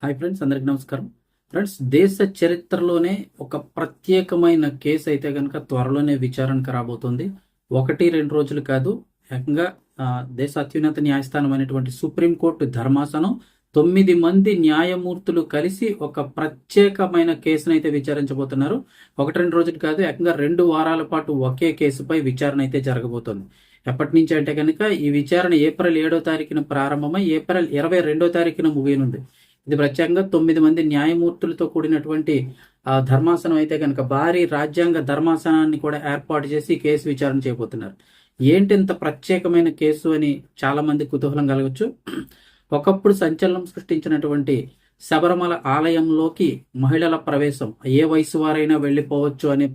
Hi friends, అందరికి నమస్కారం. Friends, దేశ చరిత్రలోనే ఒక ప్రత్యేకమైన కేసు అయితే కనుక త్వరలోనే విచారణకు రాబోతుంది. 1-2 రోజులు కాదు, ఏకంగా దేశ అత్యున్నత న్యాయస్థానం అయినటువంటి సుప్రీంకోర్టు ధర్మాసనం 9 మంది న్యాయమూర్తులు కలిసి ఒక ప్రత్యేకమైన కేసును అయితే విచారించబోతున్నారు. 1-2 రోజులు కాదు, ఏకంగా 2 వారాల పాటు ఒకే కేసుపై విచారణ అయితే జరగబోతోంది. ఎప్పటి నుంచి అంటే కనుక ఈ విచారణ ఏప్రిల్ 7వ తారీఖున ప్రారంభమై ఏప్రిల్ 22వ తారీఖున ముగియనుంది. ఇది ప్రత్యేకంగా 9 మంది న్యాయమూర్తులతో కూడినటువంటి ధర్మాసనం అయితే కనుక భారీ రాజ్యాంగ ధర్మాసనాన్ని కూడా ఏర్పాటు చేసి కేసు విచారణ చేయబోతున్నారు. ఏంటి ఇంత ప్రత్యేకమైన కేసు అని చాలా మంది కుతూహలం కలగచ్చు. ఒకప్పుడు సంచలనం సృష్టించినటువంటి శబరిమల ఆలయంలోకి మహిళల ప్రవేశం, ఏ వయసు వారైనా వెళ్ళిపోవచ్చు అనే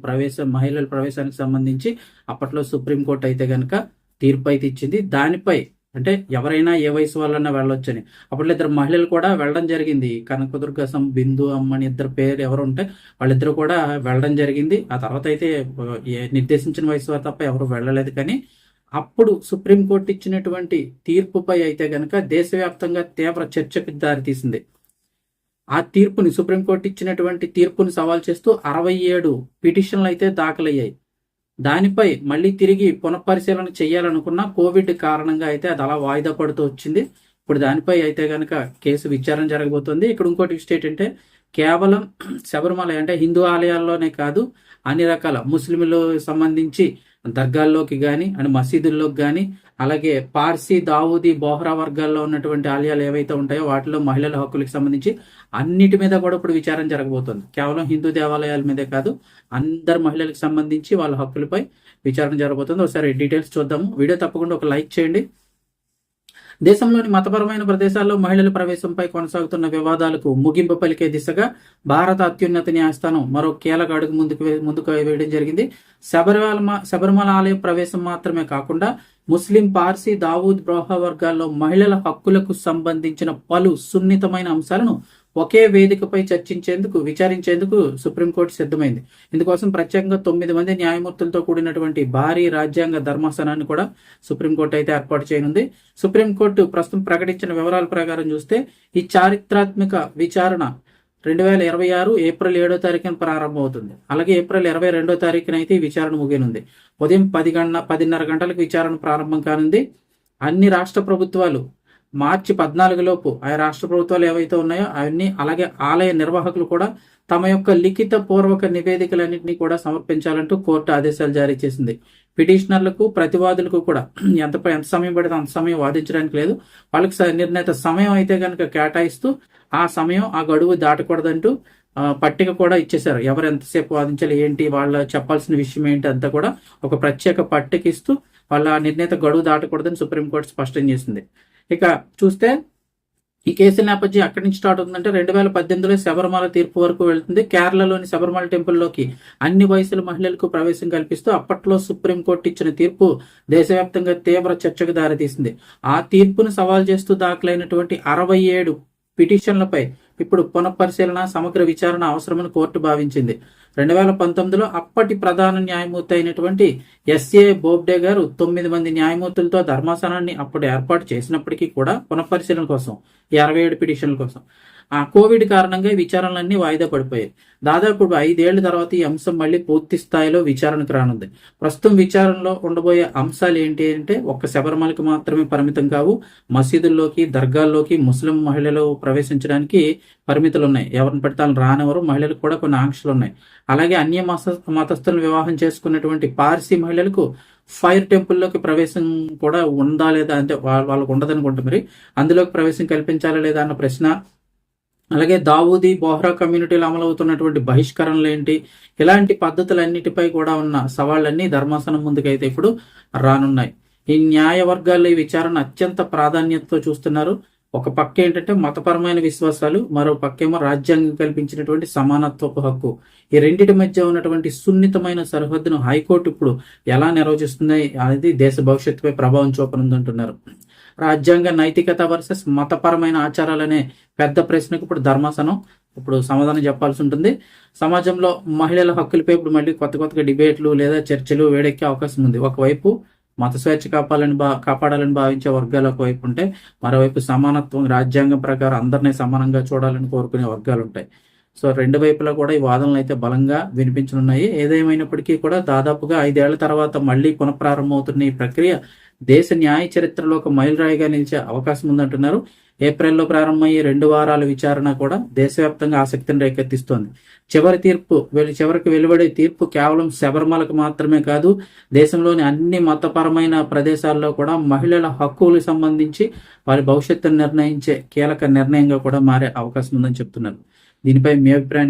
మహిళల ప్రవేశానికి సంబంధించి అప్పట్లో సుప్రీంకోర్టు అయితే కనుక తీర్పు అయితే ఇచ్చింది. దానిపై అంటే ఎవరైనా ఏ వయసు వాళ్ళన్నా వెళ్ళొచ్చని అప్పట్లో 2 మహిళలు కూడా వెళ్ళడం జరిగింది. కనకదుర్గ బిందు అమ్మని 2 పేరు ఎవరు ఉంటే వాళ్ళిద్దరు కూడా వెళ్ళడం జరిగింది. ఆ తర్వాత అయితే నిర్దేశించిన వయసు వారు తప్ప ఎవరు వెళ్ళలేదు. కానీ అప్పుడు సుప్రీంకోర్టు ఇచ్చినటువంటి తీర్పుపై అయితే గనక దేశవ్యాప్తంగా తీవ్ర చర్చకు దారితీసింది. ఆ తీర్పుని సుప్రీంకోర్టు ఇచ్చినటువంటి తీర్పుని సవాల్ చేస్తూ 67 పిటిషన్లు అయితే దాఖలయ్యాయి. దానిపై మళ్ళీ తిరిగి పునఃపరిశీలన చేయాలనుకున్న కోవిడ్ కారణంగా అయితే అది అలా వాయిదా పడుతూ వచ్చింది. ఇప్పుడు దానిపై అయితే కనుక కేసు విచారణ జరగబోతుంది. ఇక్కడ ఇంకోటి స్టేట్ అంటే కేవలం శబరిమల అంటే హిందూ ఆలయాల్లోనే కాదు, అన్ని రకాల ముస్లింలు సంబంధించి దర్గాల్లోకి కానీ అండ్ మసీదుల్లోకి కానీ, అలాగే పార్సీ, దావూదీ, బోహ్రా వర్గాల్లో ఉన్నటువంటి ఆలయాలు ఏవైతే ఉంటాయో వాటిలో మహిళల హక్కులకు సంబంధించి అన్నిటి మీద కూడా ఇప్పుడు విచారణ జరగబోతుంది. కేవలం హిందూ దేవాలయాల మీదే కాదు, అందరు మహిళలకు సంబంధించి వాళ్ళ హక్కులపై విచారణ జరగబోతుంది. ఒకసారి డీటెయిల్స్ చూద్దాము. వీడియో తప్పకుండా ఒక లైక్ చేయండి. దేశంలోని మతపరమైన ప్రదేశాల్లో మహిళల ప్రవేశంపై కొనసాగుతున్న వివాదాలకు ముగింపు పలికే దిశగా భారత అత్యున్నత న్యాయస్థానం మరో కీలక అడుగు ముందుకు వేయడం జరిగింది. శబరిమల ఆలయ ప్రవేశం మాత్రమే కాకుండా ముస్లిం, పార్సీ, దావూద్, బ్రోహా వర్గాల్లో మహిళల హక్కులకు సంబంధించిన పలు సున్నితమైన అంశాలను ఒకే వేదికపై విచారించేందుకు సుప్రీంకోర్టు సిద్ధమైంది. ఇందుకోసం ప్రత్యేకంగా 9 మంది న్యాయమూర్తులతో కూడినటువంటి భారీ రాజ్యాంగ ధర్మాసనాన్ని కూడా సుప్రీంకోర్టు అయితే ఏర్పాటు చేయనుంది. సుప్రీంకోర్టు ప్రస్తుతం ప్రకటించిన వివరాల ప్రకారం చూస్తే ఈ చారిత్రాత్మక విచారణ 2026 ఏప్రిల్ 7వ తారీఖున ప్రారంభమవుతుంది. అలాగే ఏప్రిల్ 22వ తారీఖున అయితే ఈ విచారణ ముగియనుంది. ఉదయం 10:30 గంటలకు విచారణ ప్రారంభం కానుంది. అన్ని రాష్ట్ర ప్రభుత్వాలు మార్చి 14 లోపు ఆయా రాష్ట్ర ప్రభుత్వాలు ఏవైతే ఉన్నాయో అవన్నీ, అలాగే ఆలయ నిర్వాహకులు కూడా తమ యొక్క లిఖిత పూర్వక నివేదికలన్నింటినీ కూడా సమర్పించాలంటూ కోర్టు ఆదేశాలు జారీ చేసింది. పిటిషనర్లకు, ప్రతివాదులకు కూడా ఎంత సమయం పడితే అంత సమయం వాదించడానికి లేదు. వాళ్ళకి నిర్ణీత సమయం అయితే కనుక కేటాయిస్తూ ఆ సమయం, ఆ గడువు దాటకూడదంటూ పట్టిక కూడా ఇచ్చేశారు. ఎవరు ఎంతసేపు వాదించాలి, ఏంటి, వాళ్ళ చెప్పాల్సిన విషయం ఏంటి అంతా కూడా ఒక ప్రత్యేక పట్టిక ఇస్తూ వాళ్ళ నిర్ణీత గడువు దాటకూడదని సుప్రీంకోర్టు స్పష్టం చేసింది. ఇక చూస్తే ఈ కేసుల నేపథ్యం ఎక్కడి నుంచి స్టార్ట్ అవుతుందంటే 2018లో శబరిమల తీర్పు వరకు వెళ్తుంది. కేరళలోని శబరిమల టెంపుల్లోకి అన్ని వయసుల మహిళలకు ప్రవేశం కల్పిస్తూ అప్పట్లో సుప్రీంకోర్టు ఇచ్చిన తీర్పు దేశవ్యాప్తంగా తీవ్ర చర్చకు దారితీసింది. ఆ తీర్పును సవాల్ చేస్తూ దాఖలైనటువంటి 67 పిటిషన్లపై ఇప్పుడు పునఃపరిశీలన, సమగ్ర విచారణ అవసరమని కోర్టు భావించింది. 2019లో అప్పటి ప్రధాన న్యాయమూర్తి అయినటువంటి ఎస్ఏ బోబ్డే గారు 9 మంది న్యాయమూర్తులతో ధర్మాసనాన్ని అప్పుడు ఏర్పాటు చేసినప్పటికీ కూడా పునఃపరిశీలన కోసం 67 పిటిషన్ల కోసం ఆ కోవిడ్ కారణంగా ఈ విచారణలన్నీ వాయిదా పడిపోయాయి. దాదాపు 5 ఏళ్ల తర్వాత ఈ అంశం మళ్ళీ పూర్తి స్థాయిలో విచారణకు రానుంది. ప్రస్తుతం విచారణలో ఉండబోయే అంశాలు ఏంటి అంటే, ఒక్క శబరిమలకి మాత్రమే పరిమితం కావు, మసీదుల్లోకి, దర్గాల్లోకి ముస్లిం మహిళలు ప్రవేశించడానికి పరిమితులు ఉన్నాయి. ఎవరిని పెడితే రానివ్వరు. మహిళలకు కూడా కొన్ని ఆంక్షలు ఉన్నాయి. అలాగే అన్య మతస్థులను వివాహం చేసుకున్నటువంటి పార్సీ మహిళలకు ఫైర్ టెంపుల్లోకి ప్రవేశం కూడా ఉందా లేదా, అంటే వాళ్ళకు ఉండదనుకుంటా, మరి అందులోకి ప్రవేశం కల్పించాలా లేదా అన్న ప్రశ్న. అలాగే దావూదీ, బోహ్రా కమ్యూనిటీలో అమలవుతున్నటువంటి బహిష్కరణలు ఏంటి, ఇలాంటి పద్ధతులన్నిటిపై కూడా ఉన్న సవాళ్ళన్నీ ధర్మాసనం ముందుకైతే ఇప్పుడు రానున్నాయి. ఈ న్యాయ వర్గాల్లో ఈ విచారణ అత్యంత ప్రాధాన్యతతో చూస్తున్నారు. ఒక పక్క ఏంటంటే మతపరమైన విశ్వాసాలు, మరో పక్కేమో రాజ్యాంగం కల్పించినటువంటి సమానత్వపు హక్కు. ఈ రెండింటి మధ్య ఉన్నటువంటి సున్నితమైన సరిహద్దును హైకోర్టు ఇప్పుడు ఎలా నిర్వచిస్తుంది అనేది దేశ భవిష్యత్తుపై ప్రభావం చూపనుందంటున్నారు. రాజ్యాంగ నైతికత వర్సెస్ మతపరమైన ఆచారాలనే పెద్ద ప్రశ్నకు ఇప్పుడు ధర్మాసనం సమాధానం చెప్పాల్సి ఉంటుంది. సమాజంలో మహిళల హక్కులపై ఇప్పుడు మళ్ళీ కొత్తగా డిబేట్లు లేదా చర్చలు వేడెక్కే అవకాశం ఉంది. ఒకవైపు మత స్వేచ్ఛ కాపాడాలని భావించే వర్గాలు ఒకవైపు ఉంటే, మరోవైపు సమానత్వం, రాజ్యాంగం ప్రకారం అందరినీ సమానంగా చూడాలని కోరుకునే వర్గాలు ఉంటాయి. సో రెండు వైపులా కూడా ఈ వాదనలు అయితే బలంగా వినిపించనున్నాయి. ఏదేమైనప్పటికీ కూడా దాదాపుగా 5 ఏళ్ల తర్వాత మళ్ళీ పునఃప్రారంభమవుతున్న ఈ ప్రక్రియ దేశ న్యాయ చరిత్రలో ఒక మైలురాయిగా నిలిచే అవకాశం ఉందంటున్నారు. ఏప్రిల్లో ప్రారంభమయ్యే 2 వారాల విచారణ కూడా దేశవ్యాప్తంగా ఆసక్తిని రేకెత్తిస్తోంది. చివరికి వెలువడే తీర్పు కేవలం శబరిమలకు మాత్రమే కాదు, దేశంలోని అన్ని మతపరమైన ప్రదేశాల్లో కూడా మహిళల హక్కులకు సంబంధించి వారి భవిష్యత్తును నిర్ణయించే కీలక నిర్ణయంగా కూడా మారే అవకాశం ఉందని చెప్తున్నారు. దీనిపై మీ అభిప్రాయం